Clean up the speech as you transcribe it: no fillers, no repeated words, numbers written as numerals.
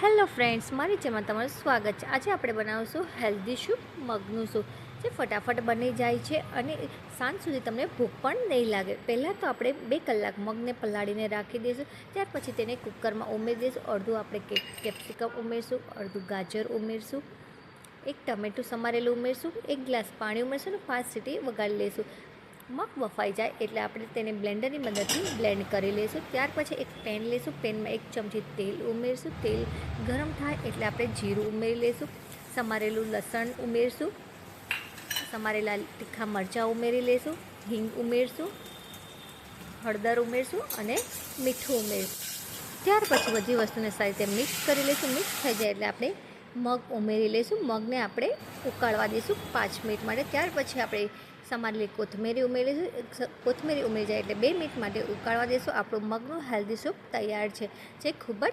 Hello friends, મારી ચેનલમાં તમારું સ્વાગત છે। આજે આપણે બનાવીશું હેલ્ધી સૂપ, મગનું સૂપ, જે ફટાફટ બની જાય છે અને સાંજ સુધી તમને ભૂખ પણ નહીં લાગે। પહેલાં તો આપણે 2 કલાક મગને પલાળીને રાખી દઈશું। ત્યાર પછી તેને કુકરમાં ઉમેરી દઈશું। અડધું આપણે કેપ્સિકમ ઉમેરશું, અડધું ગાજર ઉમેરશું, 1 ટમેટું સમારેલું ઉમેરશું, 1 ગ્લાસ પાણી ઉમેરશું અને 5 સીટી વગાડી લઈશું। મગ બફાઈ જાય એટલે આપણે તેને બ્લેન્ડરની મદદથી બ્લેન્ડ કરી લઈશું। ત્યાર પછી એક પેન લઈશું, પેનમાં 1 ચમચી તેલ ઉમેરશું। તેલ ગરમ થાય એટલે આપણે જીરું ઉમેરી લઈશું, સમારેલું લસણ ઉમેરશું, સમારેલા તીખા મરચાં ઉમેરી લઈશું, હિંગ ઉમેરશું, હળદર ઉમેરશું અને મીઠું ઉમેરશું। ત્યાર પછી બધી વસ્તુને સારી રીતે મિક્સ કરી લઈશું। મિક્સ થઈ જાય એટલે આપણે મગ ઉમેરી લઈશું। મગને આપણે ઉકાળવા દઈશું 5 મિનિટ માટે। ત્યાર પછી આપણે સમારેલી કોથમીરી ઉમેરીશું। કોથમીરી ઉમેરી જાય એટલે 2 મિનિટ માટે ઉકાળવા દઈશું। આપણું મગનું હેલ્ધી સૂપ તૈયાર છે, જે ખૂબ જ